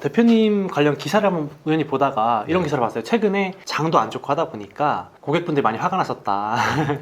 대표님 관련 기사를 한번 우연히 보다가 이런 네. 기사를 봤어요. 최근에 장도 안 좋고 하다 보니까 고객분들이 많이 화가 나셨다.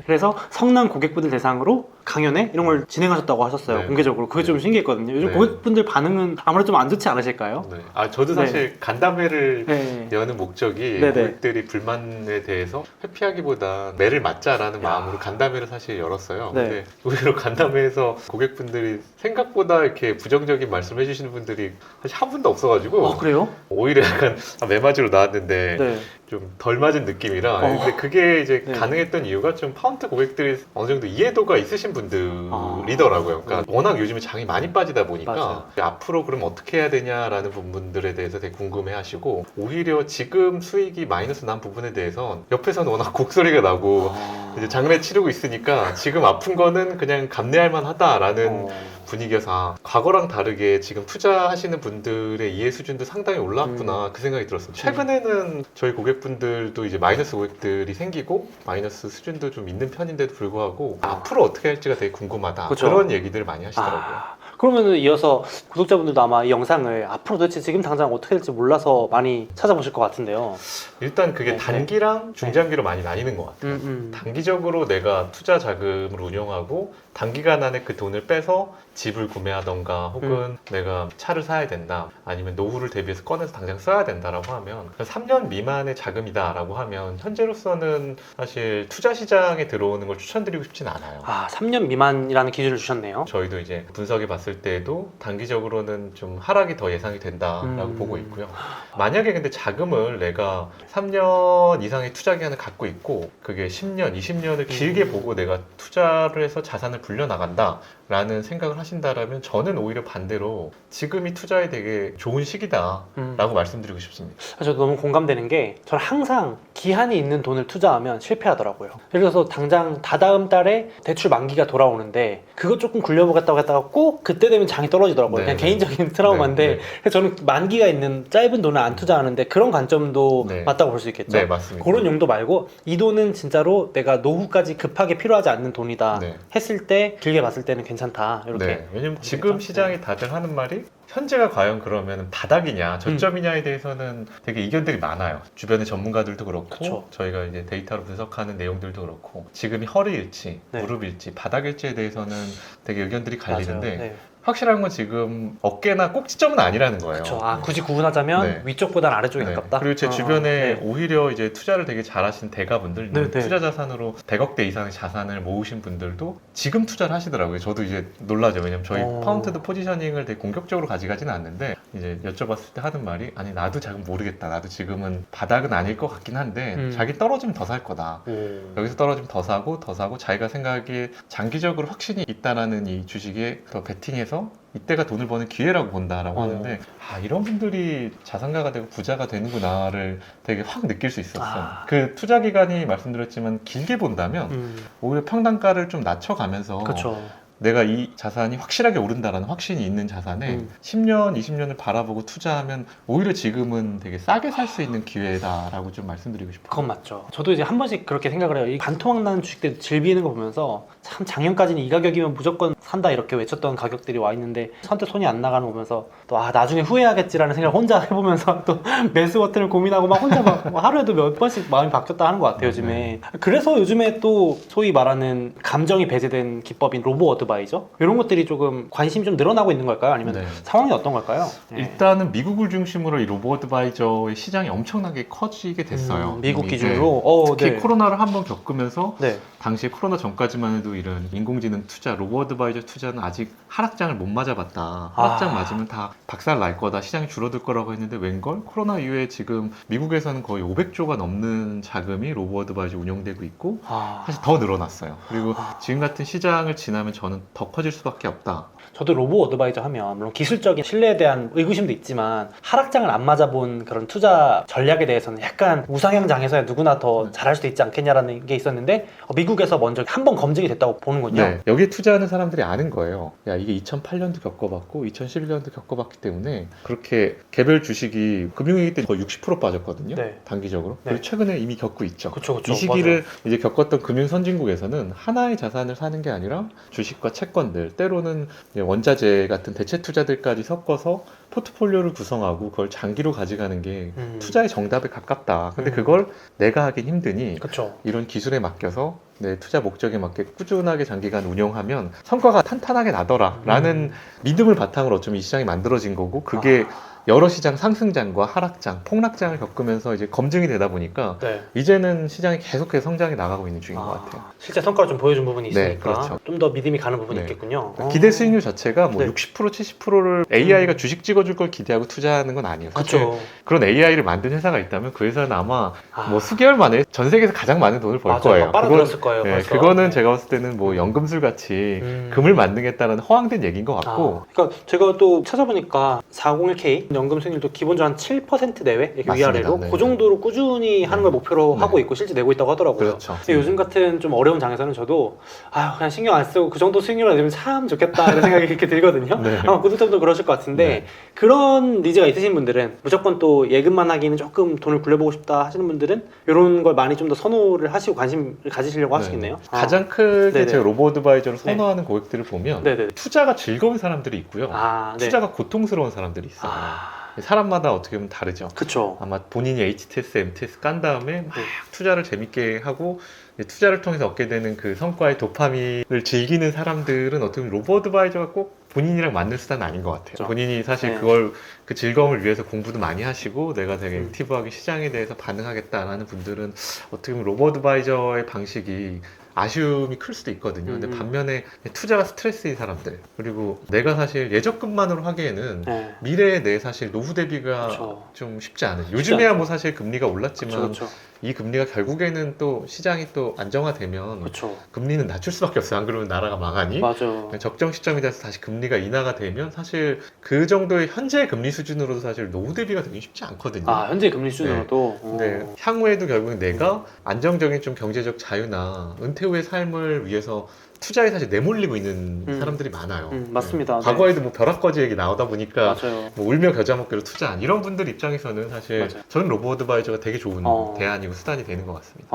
그래서 성남 고객분들 대상으로 강연회 이런 걸 진행하셨다고 하셨어요. 네. 공개적으로. 그게 좀 신기했거든요. 요즘 네. 고객분들 반응은 아무래도 좀 안 좋지 않으실까요? 네. 저도 사실 간담회를 네. 여는 목적이 네네. 고객들이 불만에 대해서 회피하기보다 매를 맞자라는 마음으로 간담회를 사실 열었어요. 네. 근데 오히려 간담회에서 고객분들이 생각보다 이렇게 부정적인 말씀 해주시는 분들이 사실 한 분도 없어가지고 그래요? 오히려 약간 매맞으로 나왔는데 네. 좀 덜 맞은 느낌이라. 근데 그게 이제 네. 가능했던 이유가 좀 파운드 고객들이 어느 정도 이해도가 있으신 분들이더라고요. 그러니까 워낙 요즘에 장이 많이 빠지다 보니까 맞아요. 앞으로 그럼 어떻게 해야 되냐라는 부분들에 대해서 되게 궁금해하시고, 오히려 지금 수익이 마이너스 난 부분에 대해서 옆에서는 워낙 곡소리가 나고 이제 장례 치르고 있으니까 지금 아픈 거는 그냥 감내할 만하다라는 분위기여서 과거랑 다르게 지금 투자하시는 분들의 이해 수준도 상당히 올라왔구나 그 생각이 들었습니다. 최근에는 저희 고객분들도 이제 마이너스 고객들이 생기고 마이너스 수준도 좀 있는 편인데도 불구하고 앞으로 어떻게 할지가 되게 궁금하다. 그쵸. 그런 얘기들을 많이 하시더라고요. 그러면 이어서 구독자분들도 아마 이 영상을 앞으로 도대체 지금 당장 어떻게 될지 몰라서 많이 찾아보실 것 같은데요. 일단 그게 네. 단기랑 중장기로 많이 나뉘는 것 같아요. 단기적으로 내가 투자 자금을 운용하고 단기간 안에 그 돈을 빼서 집을 구매하던가 혹은 내가 차를 사야 된다, 아니면 노후를 대비해서 꺼내서 당장 써야 된다라고 하면 3년 미만의 자금이다라고 하면 현재로서는 사실 투자 시장에 들어오는 걸 추천드리고 싶진 않아요. 3년 미만이라는 기준을 주셨네요. 저희도 이제 분석해 봤을 때에도 단기적으로는 좀 하락이 더 예상이 된다라고 보고 있고요. 만약에 근데 자금을 내가 3년 이상의 투자 기간을 갖고 있고 그게 10년, 20년을 길게 보고 내가 투자를 해서 자산을 불려나간다 라는 생각을 하신다라면 저는 오히려 반대로 지금이 투자에 되게 좋은 시기다라고 말씀드리고 싶습니다. 저도 너무 공감되는 게, 저는 항상 기한이 있는 돈을 투자하면 실패하더라고요. 예를 들어서 당장 다다음 달에 대출 만기가 돌아오는데 그거 조금 굴려보겠다고 했다가 꼭 그때 되면 장이 떨어지더라고요. 네, 그냥 네. 개인적인 트라우마인데 네, 네. 그래서 저는 만기가 있는 짧은 돈을 안 투자하는데 그런 관점도 네. 맞다고 볼 수 있겠죠. 네, 맞습니다. 그런 용도 말고 이 돈은 진짜로 내가 노후까지 급하게 필요하지 않는 돈이다 네. 했을 때 길게 봤을 때는 괜찮다, 이렇게. 네, 왜냐면 지금 시장이 다들 하는 말이 현재가 과연 그러면 바닥이냐 저점이냐에 대해서는 되게 이견들이 많아요. 주변의 전문가들도 그렇고 그쵸. 저희가 이제 데이터로 분석하는 내용들도 그렇고 지금이 허리일지 네. 무릎일지 바닥일지에 대해서는 되게 의견들이 갈리는데 맞아요. 네. 확실한 건 지금 어깨나 꼭지점은 아니라는 거예요. 그렇죠. 굳이 구분하자면 네. 위쪽보다는 아래쪽이 네. 가깝다. 그리고 제 주변에 네. 오히려 이제 투자를 되게 잘하신 대가분들, 네, 네. 투자 자산으로 100억대 이상의 자산을 모으신 분들도 지금 투자를 하시더라고요. 저도 이제 놀라죠. 왜냐면 저희 파운드드 포지셔닝을 되게 공격적으로 가져가지는 않는데 이제 여쭤봤을 때 하는 말이, 아니 나도 잘 모르겠다. 나도 지금은 바닥은 아닐 것 같긴 한데 자기 떨어지면 더 살 거다. 여기서 떨어지면 더 사고 자기가 생각하기에 장기적으로 확신이 있다라는 이 주식에 더 베팅해서 이때가 돈을 버는 기회라고 본다라고 하는데 이런 분들이 자산가가 되고 부자가 되는구나를 되게 확 느낄 수 있었어요. 그 투자 기간이 말씀드렸지만 길게 본다면 오히려 평단가를 좀 낮춰가면서 그렇죠. 내가 이 자산이 확실하게 오른다라는 확신이 있는 자산에 10년, 20년을 바라보고 투자하면 오히려 지금은 되게 싸게 살 수 있는 기회다라고 좀 말씀드리고 싶어요. 그건 맞죠. 저도 이제 한 번씩 그렇게 생각을 해요. 이 반토막 나는 주식들 질비는 거 보면서 참 작년까지는 이 가격이면 무조건 산다 이렇게 외쳤던 가격들이 와 있는데 선뜻 손이 안 나가는 거 보면서 또 나중에 후회하겠지라는 생각을 혼자 해보면서 또 매수 버튼을 고민하고 막 혼자 막 하루에도 몇 번씩 마음이 바뀌었다 하는 것 같아요, 요즘에. 그래서 요즘에 또 소위 말하는 감정이 배제된 기법인 로보 어드바이저 이런 것들이 조금 관심이 좀 늘어나고 있는 걸까요? 아니면 상황이 어떤 걸까요? 일단은 미국을 중심으로 이 로보 어드바이저의 시장이 엄청나게 커지게 됐어요. 미국 기준으로. 특히 코로나를 한번 겪으면서 네. 당시 코로나 전까지만 해도 이런 인공지능 투자, 로보 어드바이저 투자는 아직 하락장을 못 맞아봤다. 하락장 맞으면 다 박살 날 거다. 시장이 줄어들 거라고 했는데 웬걸? 코로나 이후에 지금 미국에서는 거의 500조가 넘는 자금이 로보 어드바이저 운영되고 있고 사실 더 늘어났어요. 그리고 지금 같은 시장을 지나면 저는 더 커질 수밖에 없다. 저도 로보 어드바이저 하면 물론 기술적인 신뢰에 대한 의구심도 있지만 하락장을 안 맞아본 그런 투자 전략에 대해서는 약간 우상향 장에서야 누구나 더 잘할 수도 있지 않겠냐라는 게 있었는데 미국에서 먼저 한 번 검증이 됐다고 보는군요. 네, 여기에 투자하는 사람들이 아는 거예요. 야, 이게 2008년도 겪어봤고 2011년도 겪어봤기 때문에 그렇게 개별 주식이 금융위기 때 거의 60% 빠졌거든요. 네. 단기적으로. 네. 그리고 최근에 이미 겪고 있죠. 그쵸, 이 시기를 이제 겪었던 금융 선진국에서는 하나의 자산을 사는 게 아니라 주식과 주식과 채권들, 때로는 원자재 같은 대체 투자들까지 섞어서 포트폴리오를 구성하고 그걸 장기로 가져가는 게 투자의 정답에 가깝다. 근데 그걸 내가 하긴 힘드니 그렇죠. 이런 기술에 맡겨서 내 투자 목적에 맞게 꾸준하게 장기간 운용하면 성과가 탄탄하게 나더라라는 믿음을 바탕으로 어쩌면 이 시장이 만들어진 거고, 그게 여러 시장 상승장과 하락장, 폭락장을 겪으면서 이제 검증이 되다 보니까 네. 이제는 시장이 계속해서 성장해 나가고 있는 중인 것 같아요. 실제 성과를 좀 보여준 부분이 네, 있으니까 그렇죠. 좀 더 믿음이 가는 부분이 네. 있겠군요. 기대 수익률 자체가 뭐 네. 60% 70%를 AI가 주식 찍어줄 걸 기대하고 투자하는 건 아니에요. 사실 그렇죠. 그런 AI를 만든 회사가 있다면 그 회사는 아마 뭐 수개월 만에 전 세계에서 가장 많은 돈을 벌 거예요. 빨아들였을 거예요. 네, 벌써. 그거는 네. 제가 봤을 때는 뭐 연금술 같이 금을 만들겠다는 허황된 얘기인 것 같고. 그러니까 제가 또 찾아보니까 401k 연금 수익률도 기본적으로 한 7% 내외 이렇게 맞습니다. 위아래로 네. 그 정도로 꾸준히 하는 걸 목표로 네. 하고 있고 실제 내고 있다고 하더라고요. 그렇죠. 근데 요즘 같은 좀 어려운 장에서는 저도 그냥 신경 안 쓰고 그 정도 수익률만 되면 참 좋겠다 이런 생각이 이렇게 들거든요. 네. 아마 구독자분도 그러실 것 같은데 네. 그런 니즈가 있으신 분들은 무조건 또 예금만 하기는 조금 돈을 굴려보고 싶다 하시는 분들은 이런 걸 많이 좀 더 선호를 하시고 관심을 가지시려고 하시겠네요. 가장 크게 네네. 제가 로보어드바이저를 선호하는 고객들을 보면 네네. 투자가 즐거운 사람들이 있고요. 네. 투자가 고통스러운 사람들이 있어요. 사람마다 어떻게 보면 다르죠. 그쵸. 아마 본인이 HTS, MTS 깐 다음에 막 투자를 재밌게 하고 투자를 통해서 얻게 되는 그 성과의 도파민을 즐기는 사람들은 어떻게 보면 로보어드바이저가 꼭 본인이랑 맞는 수단은 아닌 것 같아요. 그렇죠. 본인이 사실 네. 그걸 그 즐거움을 위해서 공부도 많이 하시고 내가 되게 액티브하게 시장에 대해서 반응하겠다라는 분들은 어떻게 보면 로보어드바이저의 방식이 아쉬움이 클 수도 있거든요. 근데 반면에 투자가 스트레스인 사람들, 그리고 내가 사실 예적금만으로 하기에는 네. 미래에 내 사실 노후 대비가 그쵸. 좀 쉽지 않아요. 요즘에야 뭐 사실 금리가 올랐지만 그렇죠. 이 금리가 결국에는 또 시장이 또 안정화되면 그렇죠. 금리는 낮출 수밖에 없어요. 안 그러면 나라가 망하니. 맞아. 적정 시점이 돼서 다시 금리가 인하가 되면 사실 그 정도의 현재 금리 수준으로도 사실 노후 대비가 되기 쉽지 않거든요. 현재 금리 수준으로도. 근데 향후에도 결국엔 내가 안정적인 좀 경제적 자유나 은퇴 후의 삶을 위해서 투자에 사실 내몰리고 있는 사람들이 많아요. 맞습니다. 네. 과거에도 뭐 벼락거지 얘기 나오다 보니까 맞아요. 뭐 울며 겨자 먹기로 투자한 이런 분들 입장에서는 사실 맞아요. 저는 로보어드바이저가 되게 좋은 대안이고 수단이 되는 것 같습니다.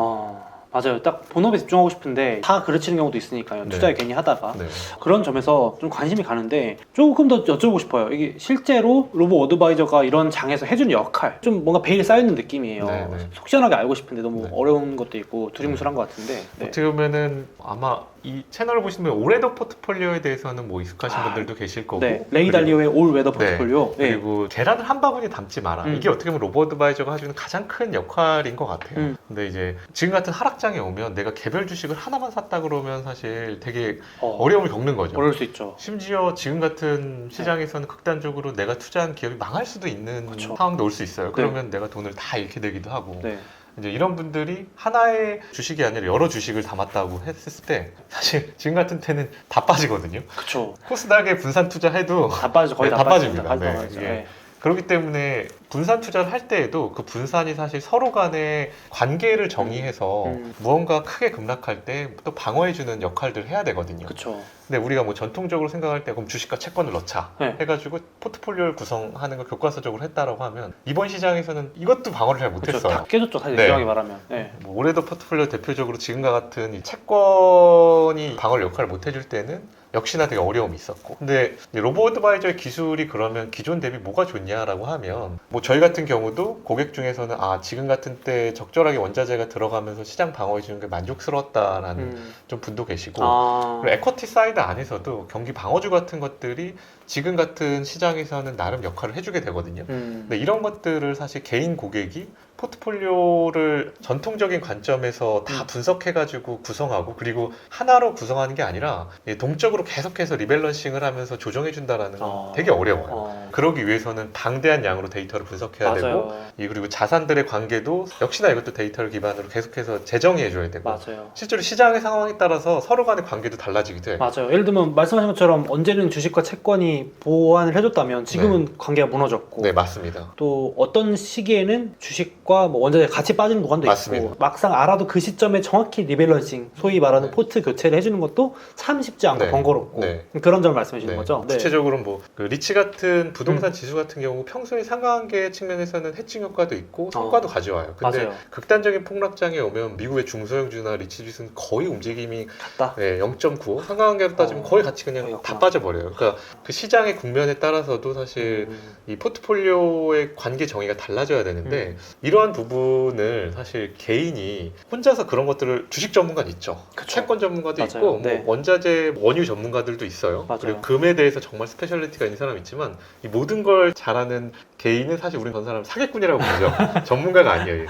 맞아요. 딱 본업에 집중하고 싶은데 다 그르치는 경우도 있으니까요. 네. 투자에 괜히 하다가. 네. 그런 점에서 좀 관심이 가는데 조금 더 여쭤보고 싶어요. 이게 실제로 로보 어드바이저가 이런 장에서 해주는 역할 좀 뭔가 베일이 쌓여있는 느낌이에요. 네, 네. 속 시원하게 알고 싶은데 너무 네. 어려운 것도 있고 두리뭉술한 것 같은데. 네. 어떻게 보면은 아마 이 채널을 보시면 올웨더 포트폴리오에 대해서는 뭐 익숙하신 분들도 계실 거고, 네. 레이 달리오의 올 웨더 포트폴리오. 네. 그리고 계란을 한 바구니 담지 마라. 이게 어떻게 보면 로보어드바이저가 해주는 가장 큰 역할인 것 같아요. 근데 이제 지금 같은 하락장에 오면 내가 개별 주식을 하나만 샀다 그러면 사실 되게 어려움을 겪는 거죠. 어려울 수 있죠. 심지어 지금 같은 시장에서는 극단적으로 내가 투자한 기업이 망할 수도 있는 그쵸. 상황도 올 수 있어요. 그러면 내가 돈을 다 잃게 되기도 하고. 네. 이제 이런 분들이 하나의 주식이 아니라 여러 주식을 담았다고 했을 때 사실 지금 같은 때는 다 빠지거든요. 그쵸. 코스닥에 분산 투자해도 다 빠지죠. 거의 네, 다 다 빠집니다. 빠집니다. 다 네, 빠지죠. 이게 네. 그렇기 때문에 분산 투자를 할 때에도 그 분산이 사실 서로 간의 관계를 정의해서 무언가 크게 급락할 때 또 방어해주는 역할들을 해야 되거든요. 그쵸. 근데 우리가 뭐 전통적으로 생각할 때 그럼 주식과 채권을 넣자 네. 해가지고 포트폴리오를 구성하는 걸 교과서적으로 했다라고 하면 이번 시장에서는 이것도 방어를 잘 그쵸. 못했어요. 다 깨졌죠. 사실 네. 정확히 말하면. 네. 뭐 올해도 포트폴리오 대표적으로 지금과 같은 이 채권이 방어를 역할을 못 해줄 때는 역시나 되게 어려움이 있었고, 근데 로보어드바이저의 기술이 그러면 기존 대비 뭐가 좋냐라고 하면 뭐 저희 같은 경우도 고객 중에서는 지금 같은 때 적절하게 원자재가 들어가면서 시장 방어해 주는 게 만족스러웠다라는 좀 분도 계시고, 그리고 에쿼티 사이드 안에서도 경기 방어주 같은 것들이 지금 같은 시장에서는 나름 역할을 해주게 되거든요. 근데 이런 것들을 사실 개인 고객이 포트폴리오를 전통적인 관점에서 다 분석해가지고 구성하고, 그리고 하나로 구성하는 게 아니라 동적으로 계속해서 리밸런싱을 하면서 조정해준다라는 건 되게 어려워요. 그러기 위해서는 방대한 양으로 데이터를 분석해야 맞아요. 되고, 그리고 자산들의 관계도 역시나 이것도 데이터를 기반으로 계속해서 재정의해줘야 되고, 맞아요. 실제로 시장의 상황에 따라서 서로 간의 관계도 달라지기도 해요. 맞아요. 예를 들면 말씀하신 것처럼 언제는 주식과 채권이 많이 보완을 해줬다면 지금은 관계가 무너졌고 네, 맞습니다. 또 어떤 시기에는 주식과 뭐 원자재 같이 빠지는 구간도 맞습니다. 있고 막상 알아도 그 시점에 정확히 리밸런싱 소위 말하는 네. 포트 교체를 해주는 것도 참 쉽지 않고 네. 번거롭고 네. 그런 점을 말씀해 주시는 네. 거죠. 네. 구체적으로 그 리츠 같은 부동산 지수 같은 경우 평소에 상관계 측면에서는 해칭 효과도 있고 성과도 가져와요. 근데 맞아요. 극단적인 폭락장에 오면 미국의 중소형주나 리츠 지수는 거의 움직임이 같다. 네, 0.95 상관관계로 따지면 거의 같이 그냥 거의 다 없구나. 빠져버려요. 그러니까 그 시장의 국면에 따라서도 사실 이 포트폴리오의 관계 정의가 달라져야 되는데 이러한 부분을 사실 개인이 혼자서 그런 것들을 주식 전문가는 있죠. 그쵸. 채권 전문가도 맞아요. 있고 네. 뭐 원자재 원유 전문가들도 있어요. 맞아요. 그리고 금에 대해서 정말 스페셜리티가 있는 사람이 있지만 이 모든 걸 잘하는 개인은 사실 우리는 전 사람 사기꾼이라고 부르죠. 전문가가 아니에요.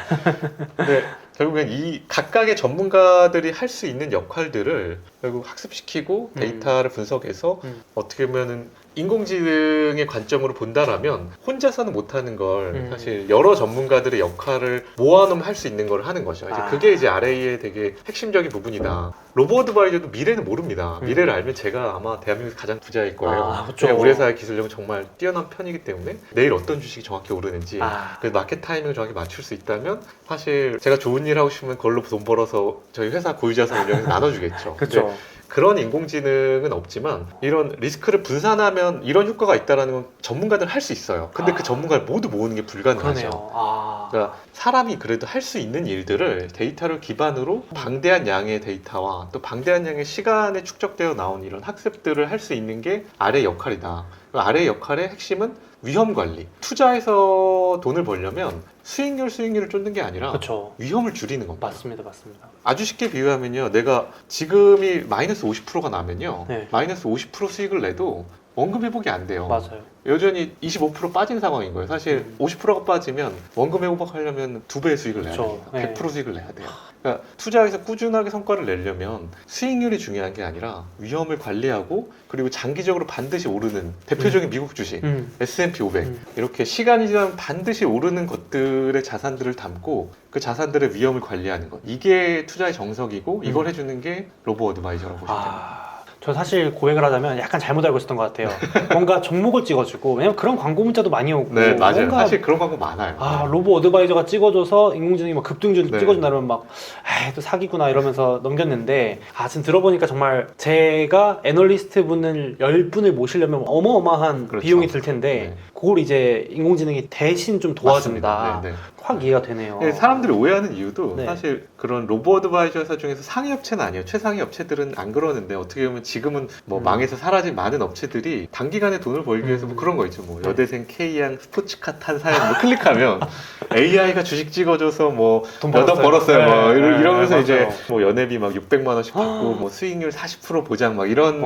근데 결국엔 이 각각의 전문가들이 할 수 있는 역할들을 결국 학습시키고 데이터를 분석해서 어떻게 보면은 인공지능의 관점으로 본다라면 혼자서는 못하는 걸 사실 여러 전문가들의 역할을 모아놓으면 할 수 있는 걸 하는 거죠. 이제 그게 이제 RA의 되게 핵심적인 부분이다. 로보 어드바이저도 미래는 모릅니다. 미래를 알면 제가 아마 대한민국에서 가장 부자일 거예요. 그렇죠. 그냥 우리 회사의 기술력은 정말 뛰어난 편이기 때문에 내일 어떤 주식이 정확히 오르는지 그 마켓 타이밍을 정확히 맞출 수 있다면 사실 제가 좋은 일 하고 싶으면 그걸로 돈 벌어서 저희 회사 고유자산 운영에서 나눠주겠죠. 그렇죠. 그런 인공지능은 없지만 이런 리스크를 분산하면 이런 효과가 있다는 건 전문가들 할 수 있어요. 근데 그 전문가를 모두 모으는 게 불가능하죠. 그러네요. 그러니까 사람이 그래도 할 수 있는 일들을 데이터를 기반으로 방대한 양의 데이터와 또 방대한 양의 시간에 축적되어 나온 이런 학습들을 할 수 있는 게 R의 역할이다. R의 역할의 핵심은 위험 관리. 투자해서 돈을 벌려면 수익률을 쫓는 게 아니라 그렇죠. 위험을 줄이는 겁니다. 맞습니다. 아주 쉽게 비유하면요. 내가 지금이 마이너스 50%가 나면요. 네. 마이너스 50% 수익을 내도 원금 회복이 안 돼요. 맞아요. 여전히 25% 빠진 상황인 거예요. 사실 50%가 빠지면 원금 회복하려면 2배의 수익을 내야 그쵸. 됩니다. 100% 네. 수익을 내야 돼요. 그러니까 투자에서 꾸준하게 성과를 내려면 수익률이 중요한 게 아니라 위험을 관리하고 그리고 장기적으로 반드시 오르는 대표적인 미국 주식 S&P 500 이렇게 시간이 지나면 반드시 오르는 것들의 자산들을 담고 그 자산들의 위험을 관리하는 것 이게 투자의 정석이고 이걸 해주는 게 로보 어드바이저라고 보시면 됩니다. 저 사실 고백을 하자면 약간 잘못 알고 있었던 것 같아요. 뭔가 종목을 찍어주고 왜냐면 그런 광고 문자도 많이 오고 네, 맞아요. 뭔가 사실 그런 광고 많아요. 로보 어드바이저가 찍어줘서 인공지능이 막 급등주 네. 찍어준다면 막 또 사기구나 이러면서 넘겼는데 지금 들어보니까 정말 제가 애널리스트 분을 10분을 모시려면 어마어마한 그렇죠. 비용이 들 텐데 네. 그걸 이제 인공지능이 대신 좀 도와준다. 맞습니다. 네, 네. 확 이해가 되네요. 네, 사람들이 오해하는 이유도 네. 사실 그런 로보 어드바이저 회사 중에서 상위 업체는 아니에요. 최상위 업체들은 안 그러는데 어떻게 보면 지금은 뭐 망해서 사라진 많은 업체들이 단기간에 돈을 벌기 위해서 뭐 그런 거 있죠. 뭐 여대생 K양 스포츠카 탄 사연 뭐 클릭하면 AI가 주식 찍어줘서 뭐 돈 몇 원 벌었어요. 뭐 네, 이러면서 맞아요. 이제 뭐 연회비 막 600만 원씩 받고 뭐 수익률 40% 보장 막 이런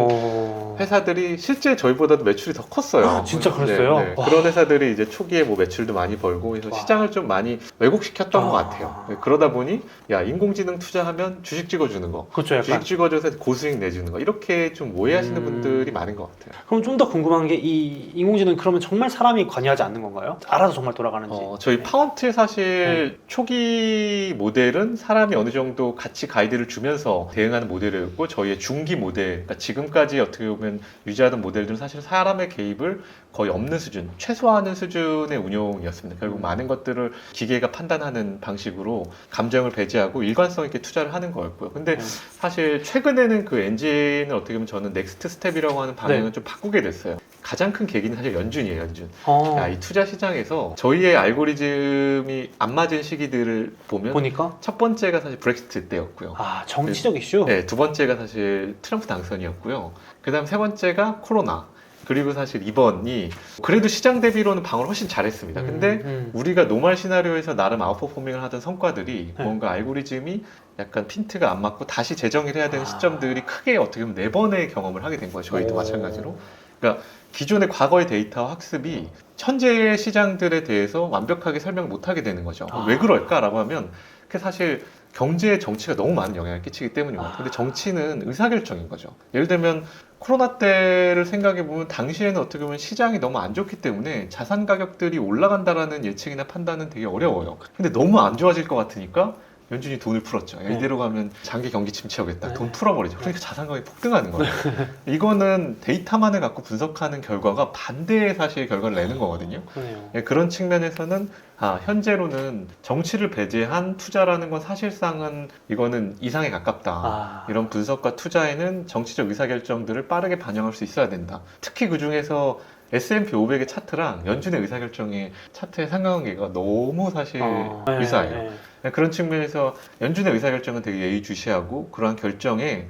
회사들이 실제 저희보다도 매출이 더 컸어요. 진짜 그랬어요? 와. 그런 회사들이 이제 초기에 뭐 매출도 많이 벌고 그래서 시장을 좀 많이 왜곡시켰던 것 같아요. 그러다 보니 야 인공지능 투자하면 주식 찍어주는 거, 그렇죠. 약간. 주식 찍어줘서 고수익 내주는 거 이렇게 좀 오해하시는 분들이 많은 것 같아요. 그럼 좀 더 궁금한 게 이 인공지능 그러면 정말 사람이 관여하지 않는 건가요? 알아서 정말 돌아가는지. 저희 파운트 사실 초기 모델은 사람이 어느 정도 같이 가이드를 주면서 대응하는 모델이었고 저희의 중기 모델, 그러니까 지금까지 어떻게 보면 유지하던 모델들은 사실 사람의 개입을 거의 없는 수준, 최소화하는 수준의 운용이었습니다. 결국 많은 것들을 기계가 판단하는 방식으로 감정을 배제하고 일관성 있게 투자를 하는 거였고요. 근데 사실 최근에는 그 엔진을 어떻게 보면 저는 넥스트 스텝이라고 하는 방향을 좀 바꾸게 됐어요. 가장 큰 계기는 사실 연준이에요, 연준. 야, 이 투자 시장에서 저희의 알고리즘이 안 맞은 시기들을 보니까 첫 번째가 사실 브렉시트 때였고요. 정치적 이슈? 네, 두 번째가 사실 트럼프 당선이었고요. 그 다음 세 번째가 코로나. 그리고 사실 2번이 그래도 시장 대비로는 방어를 훨씬 잘했습니다. 근데 우리가 노멀 시나리오에서 나름 아웃퍼포밍을 하던 성과들이 뭔가 알고리즘이 약간 핀트가 안 맞고 다시 재정의를 해야 되는 시점들이 크게 어떻게 보면 4번의 경험을 하게 된 거예요. 저희도 마찬가지로. 그러니까 기존의 과거의 데이터와 학습이 현재의 시장들에 대해서 완벽하게 설명 못하게 되는 거죠. 왜 그럴까라고 하면 그게 사실 경제에 정치가 너무 많은 영향을 끼치기 때문입니다. 근데 정치는 의사결정인 거죠. 예를 들면 코로나 때를 생각해 보면 당시에는 어떻게 보면 시장이 너무 안 좋기 때문에 자산 가격들이 올라간다라는 예측이나 판단은 되게 어려워요. 근데 너무 안 좋아질 것 같으니까 연준이 돈을 풀었죠. 이대로 가면 장기 경기 침체하겠다. 네. 돈 풀어버리죠. 그러니까 자산 가격이 폭등하는 거예요. 이거는 데이터만을 갖고 분석하는 결과가 반대의 사실 결과를 내는 거거든요. 그러네요. 예, 그런 측면에서는 현재로는 정치를 배제한 투자라는 건 사실상은 이거는 이상에 가깝다. 이런 분석과 투자에는 정치적 의사결정들을 빠르게 반영할 수 있어야 된다. 특히 그 중에서 S&P 500의 차트랑 연준의 의사결정의 차트의 상관관계가 너무 사실 유사해요. 그런 측면에서 연준의 의사결정은 되게 예의주시하고 그러한 결정을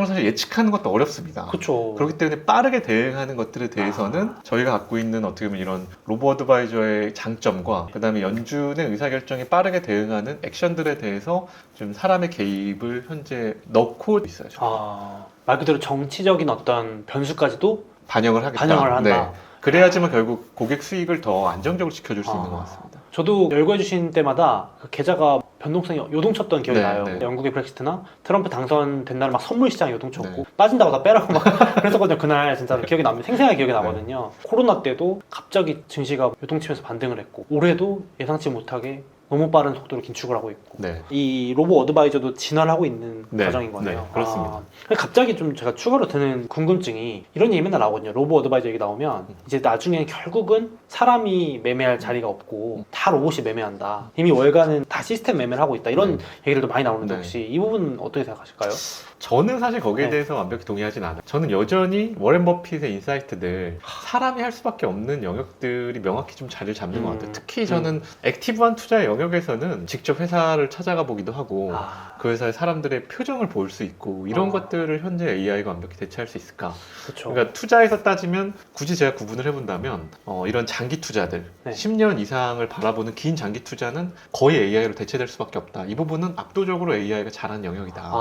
사실 예측하는 것도 어렵습니다. 그렇죠. 그렇기 때문에 빠르게 대응하는 것들에 대해서는 저희가 갖고 있는 어떻게 보면 이런 로보 어드바이저의 장점과 그 다음에 연준의 의사결정에 빠르게 대응하는 액션들에 대해서 좀 사람의 개입을 현재 넣고 있어요. 말 그대로 정치적인 어떤 변수까지도 반영을 하겠다. 반영을 한다. 네. 그래야지만 결국 고객 수익을 더 안정적으로 지켜줄 수 있는 것 같습니다. 저도 열거해 주신 때마다 그 계좌가 변동성이 요동쳤던 기억이 네, 나요. 네. 영국의 브렉시트나 트럼프 당선된 날 막 선물 시장이 요동쳤고 네. 빠진다고 다 빼라고 막 그랬었거든요. 그날 진짜로 기억이 납니다. 생생하게 기억이 나거든요. 코로나 때도 갑자기 증시가 요동치면서 반등을 했고 올해도 예상치 못하게 너무 빠른 속도로 긴축을 하고 있고 네. 이 로보 어드바이저도 진화를 하고 있는 네, 과정인 거네요. 네, 그렇습니다. 갑자기 좀 제가 추가로 드는 궁금증이 이런 얘기 맨날 나오거든요. 로보 어드바이저 얘기 나오면 이제 나중에 결국은 사람이 매매할 자리가 없고 다 로봇이 매매한다. 이미 월가는 다 시스템 매매를 하고 있다. 이런 얘기들도 많이 나오는데 네. 혹시 이 부분은 어떻게 생각하실까요? 저는 사실 거기에 네. 대해서 완벽히 동의하진 않아요. 저는 여전히 워렌 버핏의 인사이트들 사람이 할 수밖에 없는 영역들이 명확히 좀 자리를 잡는 것 같아요. 특히 저는 액티브한 투자의 영역에서는 직접 회사를 찾아가 보기도 하고 그 회사의 사람들의 표정을 볼 수 있고 이런 것들을 현재 AI가 완벽히 대체할 수 있을까? 그렇죠. 그러니까 투자에서 따지면 굳이 제가 구분을 해본다면 이런 장기 투자들 네. 10년 이상을 바라보는 긴 장기 투자는 거의 AI로 대체될 수밖에 없다. 이 부분은 압도적으로 AI가 잘하는 영역이다.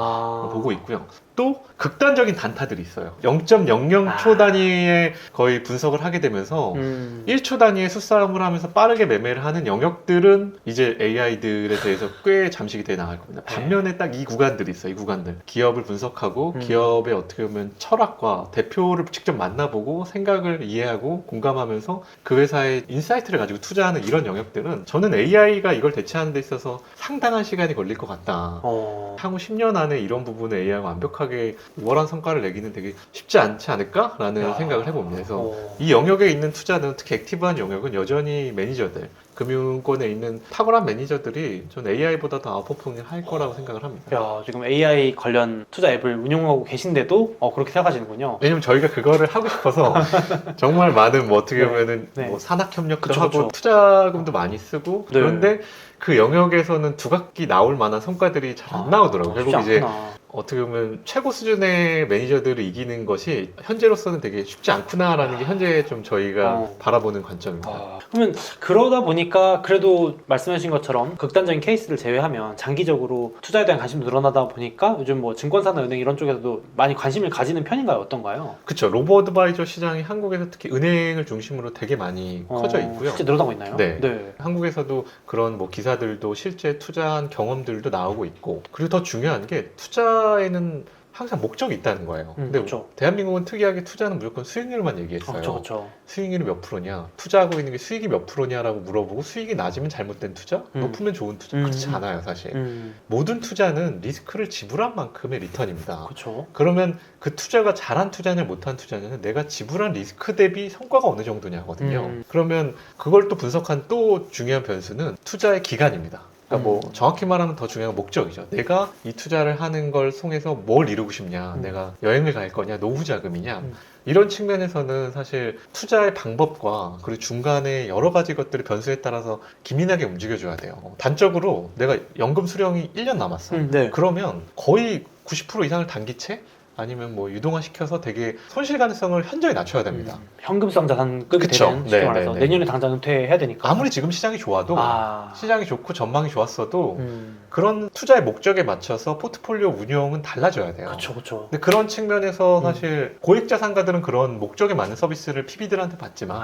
보고 있고요. 또 극단적인 단타들이 있어요. 0.00초 단위의 거의 분석을 하게 되면서 1초 단위의 수싸움을 하면서 빠르게 매매를 하는 영역들은 이제 AI들에 대해서 꽤 잠식이 돼 나갈 겁니다. 반면에 딱 이 구간들이 있어요. 이 구간들. 기업을 분석하고 기업의 어떻게 보면 철학과 대표를 직접 만나보고 생각을 이해하고 공감하면서 그 회사의 인사이트를 가지고 투자하는 이런 영역들은 저는 AI가 이걸 대체하는 데 있어서 상당한 시간이 걸릴 것 같다. 향후 10년 안에 이런 부분에 AI가 완벽하게 우월한 성과를 내기는 되게 쉽지 않지 않을까라는 생각을 해봅니다. 그래서 이 영역에 있는 투자는 특히 액티브한 영역은 여전히 매니저들, 금융권에 있는 탁월한 매니저들이 전 AI보다 더 아웃퍼포밍을 할 거라고 생각을 합니다. 야, 지금 AI 관련 투자 앱을 운영하고 계신데도 그렇게 생각하시는군요. 왜냐면 저희가 그거를 하고 싶어서 정말 많은 뭐 어떻게 보면은 네. 뭐 산학협력도 그쵸, 하고 그쵸. 투자금도 많이 쓰고 네. 그런데 그 영역에서는 두각기 나올 만한 성과들이 잘 안 나오더라고요. 쉽지 결국 이제 않구나. 어떻게 보면 최고 수준의 매니저들을 이기는 것이 현재로서는 되게 쉽지 않구나라는 게 현재 좀 저희가 바라보는 관점입니다. 그러면 그러다 보니까 그래도 말씀하신 것처럼 극단적인 케이스를 제외하면 장기적으로 투자에 대한 관심도 늘어나다 보니까 요즘 뭐 증권사나 은행 이런 쪽에서도 많이 관심을 가지는 편인가요? 어떤가요? 그렇죠. 로보 어드바이저 시장이 한국에서 특히 은행을 중심으로 되게 많이 커져 있고요. 실제 늘어나고 있나요? 네. 한국에서도 그런 뭐 기사들도 실제 투자한 경험들도 나오고 있고 그리고 더 중요한 게 투자에는 항상 목적이 있다는 거예요. 근데 그쵸. 대한민국은 특이하게 투자는 무조건 수익률만 얘기했어요. 그렇죠. 수익률이 몇 프로냐? 투자하고 있는 게 수익이 몇 프로냐라고 물어보고 수익이 낮으면 잘못된 투자? 높으면 좋은 투자? 그렇지 않아요, 사실. 모든 투자는 리스크를 지불한 만큼의 리턴입니다. 그렇죠. 그러면 그 투자가 잘한 투자냐 못한 투자냐는 내가 지불한 리스크 대비 성과가 어느 정도냐거든요. 그러면 그걸 또 분석한 또 중요한 변수는 투자의 기간입니다. 그러니까 뭐 정확히 말하면 더 중요한 건 목적이죠. 내가 이 투자를 하는 걸 통해서 뭘 이루고 싶냐, 내가 여행을 갈 거냐, 노후 자금이냐, 이런 측면에서는 사실 투자의 방법과 그리고 중간에 여러 가지 것들의 변수에 따라서 기민하게 움직여줘야 돼요. 단적으로 내가 연금 수령이 1년 남았어. 네. 그러면 거의 90% 이상을 단기채? 아니면 뭐 유동화 시켜서 되게 손실 가능성을 현저히 낮춰야 됩니다. 현금성 자산급이 그쵸. 되는 쉽게 네, 말해서 네, 네. 내년에 당장 은퇴해야 되니까. 아무리 지금 시장이 좋아도 시장이 좋고 전망이 좋았어도 음. 그런 투자의 목적에 맞춰서 포트폴리오 운영은 달라져야 돼요. 그렇죠. 근데 그런 측면에서 사실 고액 자산가들은 그런 목적에 맞는 서비스를 PB들한테 받지만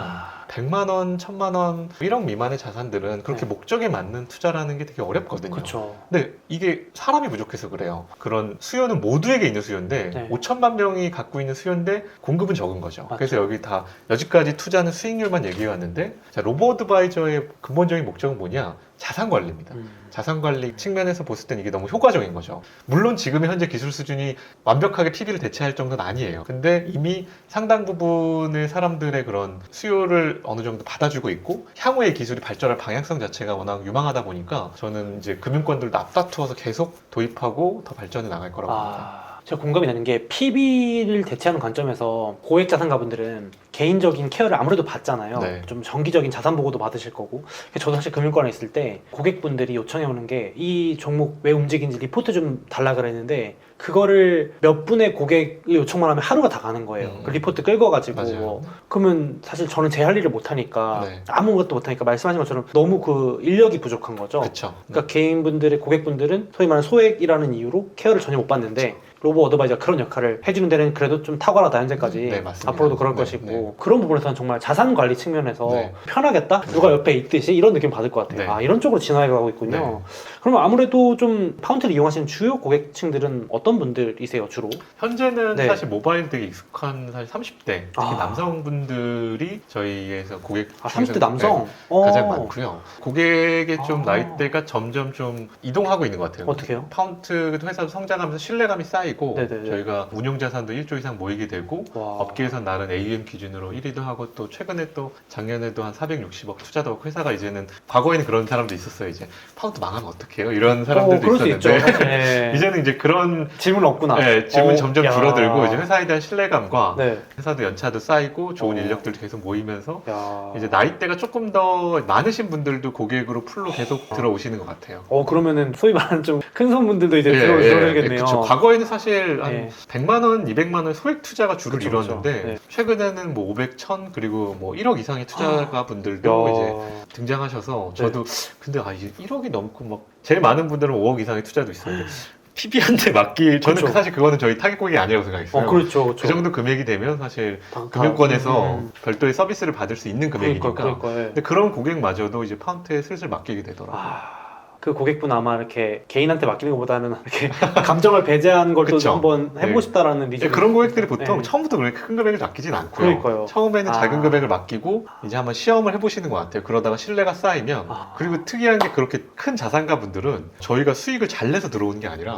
100만 원, 1000만 원, 1억 미만의 자산들은 그렇게 목적에 맞는 투자라는 게 되게 어렵거든요. 그렇죠. 근데 이게 사람이 부족해서 그래요. 그런 수요는 모두에게 있는 수요인데 네. 5천만 명이 갖고 있는 수요인데 공급은 적은 거죠. 맞죠. 그래서 여기 다 여지까지 투자는 수익률만 얘기해 왔는데 자, 로보어드바이저의 근본적인 목적은 뭐냐? 자산 관리입니다. 자산 관리 측면에서 봤을 땐 이게 너무 효과적인 거죠. 물론 지금의 현재 기술 수준이 완벽하게 PB를 대체할 정도는 아니에요. 근데 이미 상당 부분의 사람들의 그런 수요를 어느 정도 받아주고 있고 향후의 기술이 발전할 방향성 자체가 워낙 유망하다 보니까 저는 이제 금융권들도 앞다투어서 계속 도입하고 더 발전해 나갈 거라고 봅니다. 제가 공감이 되는 게 PB를 대체하는 관점에서 고액 자산가분들은 개인적인 케어를 아무래도 받잖아요. 네. 좀 정기적인 자산 보고도 받으실 거고. 저도 사실 금융권에 있을 때 고객분들이 요청해 오는 게 이 종목 왜 움직이는지 리포트 좀 달라 그랬는데 그거를 몇 분의 고객이 요청만 하면 하루가 다 가는 거예요. 그 리포트 끌고가지고 맞아요. 그러면 사실 저는 제 할 일을 못하니까 네. 아무것도 못하니까 말씀하신 것처럼 너무 그 인력이 부족한 거죠. 그렇죠. 그러니까 개인분들의 고객분들은 소위 말하는 소액이라는 이유로 케어를 전혀 못 받는데 로보 어드바이저가 그런 역할을 해주는 데는 그래도 좀 탁월하다 현재까지. 네, 맞습니다. 앞으로도 그럴 네, 것이고 네. 그런 부분에서는 정말 자산 관리 측면에서 네. 편하겠다? 누가 옆에 있듯이 이런 느낌 받을 것 같아요. 네. 아 이런 쪽으로 진화해 가고 있군요. 네. 그러면 아무래도 좀 파운트를 이용하시는 주요 고객층들은 어떤 분들이세요 주로? 현재는 네. 사실 모바일 되게 익숙한 사실 30대 특히 아. 남성분들이 저희에서 고객 아 중에서 30대 남성? 네, 가장 많고요. 고객의 좀 아. 나이대가 점점 좀 이동하고 있는 것 같아요. 어떻게 해요? 파운트 회사도 성장하면서 신뢰감이 쌓이고 네네네. 저희가 운용 자산도 1조 이상 모이게 되고 와. 업계에서 나른 AUM 기준으로 1위도 하고 또 최근에 또 작년에도 한 460억 투자도 하고 회사가 이제는 과거에는 그런 사람도 있었어요. 이제 파운트 망하면 어떡해요? 이런 사람들도 그럴 수 있죠. 있었는데 사실. 네. 이제는 이제 그런 질문 없구나. 네, 질문이 점점 야. 줄어들고 이제 회사에 대한 신뢰감과 네. 회사도 연차도 쌓이고 좋은 어. 인력들도 계속 모이면서 야. 이제 나이대가 조금 더 많으신 분들도 고객으로 풀로 계속 들어오시는 것 같아요. 그러면은 소위 말하는 좀 큰 손분들도 이제 예, 들어오겠네요. 그쵸. 과거에는 사실 한 예. 100만 원, 200만 원 소액 투자가 주를 그쵸, 이뤘는데 그쵸. 네. 최근에는 뭐 500, 1000 그리고 뭐 1억 이상의 투자가 분들도 이제 등장하셔서 저도 근데 이제 1억이 넘고 막 제일 많은 분들은 5억 이상의 투자도 있었는데 PB한테 맡길 저는 그쵸. 사실 그거는 저희 타겟 고객이 아니라고 생각했어요. 그렇죠. 그 정도 금액이 되면 사실 금융권에서 별도의 서비스를 받을 수 있는 금액이니까. 그러니까. 근데 그런 고객마저도 이제 파운트에 슬슬 맡기게 되더라고요. 그 고객분 아마 이렇게 개인한테 맡기는 것보다는 이렇게 감정을 배제한 걸 또 그쵸. 한번 해보고 네. 싶다라는 리즈. 그런 고객들이 보통 네. 처음부터 그렇게 큰 금액을 맡기진 않고요. 그러니까요. 처음에는 작은 아. 금액을 맡기고 이제 한번 시험을 해보시는 것 같아요. 그러다가 신뢰가 쌓이면 그리고 특이한 게 그렇게 큰 자산가 분들은 저희가 수익을 잘 내서 들어오는 게 아니라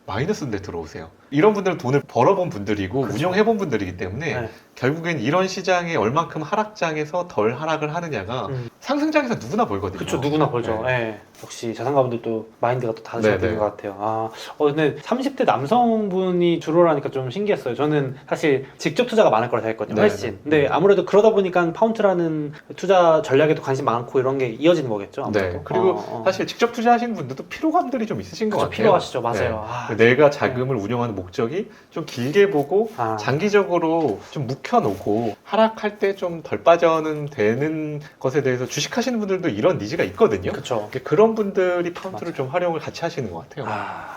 마이너스인데 들어오세요. 이런 분들은 돈을 벌어본 분들이고 그쵸. 운영해본 분들이기 때문에 네. 결국엔 이런 시장에 얼만큼 하락장에서 덜 하락을 하느냐가 상승장에서 누구나 벌거든요. 그렇죠. 누구나 벌죠. 네. 네. 역시 자산가분들도 마인드가 또 다르셔야 네네. 되는 것 같아요. 근데 30대 남성분이 주로라니까 좀 신기했어요. 저는 사실 직접 투자가 많을 거라 생각했거든요. 네네. 훨씬. 근데 아무래도 그러다 보니까 파운트라는 투자 전략에도 관심 많고 이런 게 이어지는 거겠죠. 아무래도. 네. 그리고 사실 직접 투자하시는 분들도 피로감들이 좀 있으신 것 그쵸, 같아요. 필요하시죠. 맞아요. 내가 자금을 운영하는 목적이 좀 길게 보고 아. 장기적으로 좀 묵혀놓고 하락할 때 좀 덜 빠져는 되는 것에 대해서 주식하시는 분들도 이런 니즈가 있거든요. 그렇죠. 그런 분들이 파운트를 좀 활용을 같이 하시는 것 같아요.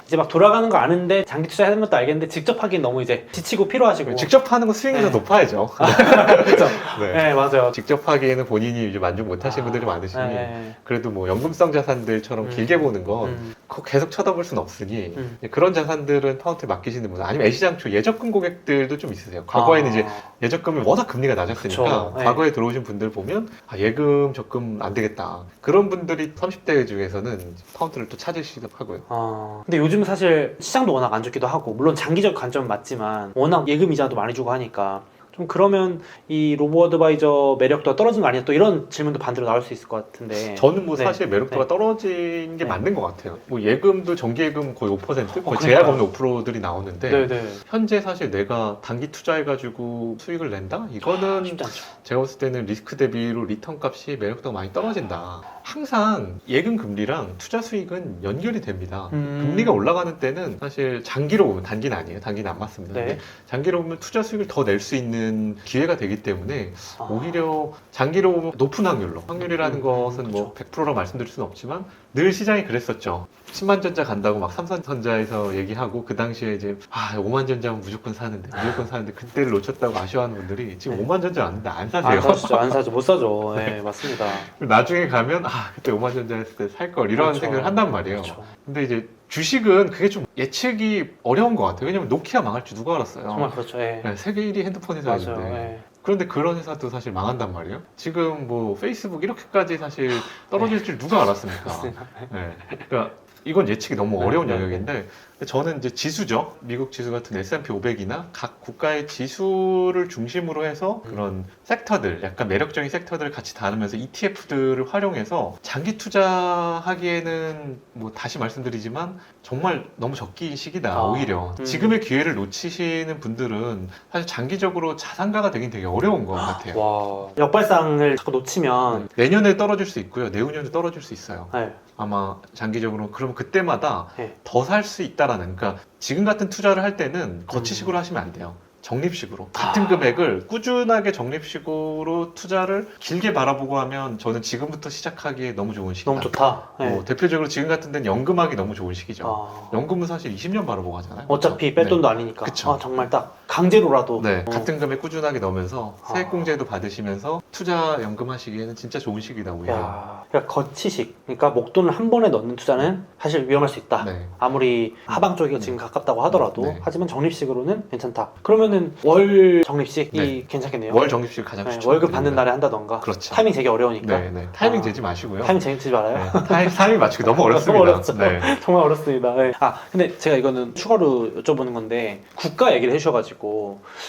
이제 막 돌아가는 거 아는데 장기 투자하는 것도 알겠는데 직접 하긴 너무 이제 지치고 피로하시고. 직접 하는 건 수익이 더 네. 높아야죠. 그렇죠. 네. 네, 맞아요. 직접 하기에는 본인이 이제 만족 못 하시는 분들이 많으시니 네. 그래도 뭐 연금성 자산들처럼 길게 보는 건 계속 쳐다볼 수는 없으니 그런 자산들은 파운트에 맡기시는 분들 아니면 애시장초 예적금 고객들도 좀 있으세요. 과거에는 이제 예적금이 워낙 금리가 낮았으니까 그쵸. 네. 과거에 들어오신 분들 보면 예금 적금 안 되겠다. 그런 분들이 30대 중에서는 파운트를 또 찾으시기도 하고요. 근데 요즘 사실 시장도 워낙 안 좋기도 하고 물론 장기적 관점은 맞지만 워낙 예금 이자도 많이 주고 하니까 좀 그러면 이 로보 어드바이저 매력도가 떨어진 거 아니야? 또 이런 질문도 반대로 나올 수 있을 것 같은데. 저는 뭐 네. 사실 매력도가 네. 떨어진 게 네. 맞는 것 같아요. 뭐 예금도 정기예금 거의 5%, 거의 그러니까요. 제약 없는 5%들이 나오는데 네네. 현재 사실 내가 단기 투자해가지고 수익을 낸다? 이거는 쉽지 않죠. 제가 봤을 때는 리스크 대비로 리턴 값이 매력도가 많이 떨어진다. 항상 예금 금리랑 투자 수익은 연결이 됩니다. 금리가 올라가는 때는 사실 장기로 보면 단기는 아니에요. 단기는 안 맞습니다. 네. 근데 장기로 보면 투자 수익을 더 낼 수 있는 기회가 되기 때문에 오히려 장기로 보면 높은 확률이라는 것은 뭐 100%라고 말씀드릴 수는 없지만 늘 시장이 그랬었죠. 10만 전자 간다고 막 삼성전자에서 얘기하고 그 당시에 이제 5만 전자면 무조건 사는데 그때를 놓쳤다고 아쉬워하는 분들이 지금 네. 5만 전자 왔는데 안 사세요. 안 사죠. 안 사죠. 못 사죠. 네, 맞습니다. 나중에 가면 아 그때 오만전자 했을 때 살 걸 이런 그렇죠. 생각을 한단 말이에요. 그렇죠. 근데 이제 주식은 그게 좀 예측이 어려운 것 같아요. 왜냐면 노키아 망할 줄 누가 알았어요. 정말 그렇죠. 예. 네, 세계 1위 핸드폰 맞아요. 회사인데. 예. 그런데 그런 회사도 사실 망한단 말이에요. 지금 뭐 페이스북 이렇게까지 사실 떨어질 줄 누가 알았습니까? 맞습니다. 네. 그러니까 이건 예측이 너무 네, 어려운 네, 영역인데 저는 이제 지수죠. 미국 지수 같은 S&P 500이나 각 국가의 지수를 중심으로 해서 그런 섹터들, 약간 매력적인 섹터들을 같이 다루면서 ETF들을 활용해서 장기 투자하기에는 뭐 다시 말씀드리지만 정말 너무 적기 시기다. 오히려 지금의 기회를 놓치시는 분들은 사실 장기적으로 자산가가 되긴 되게 어려운 것 같아요. 와, 역발상을 자꾸 놓치면 내년에 떨어질 수 있고요. 내후년에 떨어질 수 있어요. 네. 아마 장기적으로 그러면 그때마다 네. 더 살 수 있다라는, 그러니까 지금 같은 투자를 할 때는 거치식으로 하시면 안 돼요. 적립식으로 같은 금액을 꾸준하게 적립식으로 투자를 길게 바라보고 하면 저는 지금부터 시작하기에 너무 좋은 시기다. 너무 좋다. 네. 뭐 대표적으로 지금 같은 데는 연금하기 너무 좋은 시기죠. 아, 연금은 사실 20년 바라보고 하잖아요. 어차피 그렇죠? 뺄 돈도 아니니까. 그쵸. 아, 정말 딱 강제로라도. 네, 같은 금액 꾸준하게 넣으면서 아. 세액공제도 받으시면서 투자 연금 하시기에는 진짜 좋은 시기다 오히려. 야, 그러니까 거치식. 그러니까 목돈을 한 번에 넣는 투자는 사실 위험할 수 있다. 네. 아무리 하방 쪽이 지금 가깝다고 하더라도 네. 하지만 적립식으로는 괜찮다. 그러면은 월 적립식이 네. 괜찮겠네요. 월 적립식 가장 네, 추천. 월급 받는 날에 한다던가. 그렇죠. 타이밍 되게 어려우니까. 네, 네. 타이밍 아. 재지 마시고요. 타이밍 재밌지 말아요. 네, 타이밍 맞추기 너무 어렵습니다. 너무 어렵죠. 네. 정말 어렵습니다. 네. 아, 근데 제가 이거는 추가로 여쭤보는 건데 국가 얘기를 해주셔가지고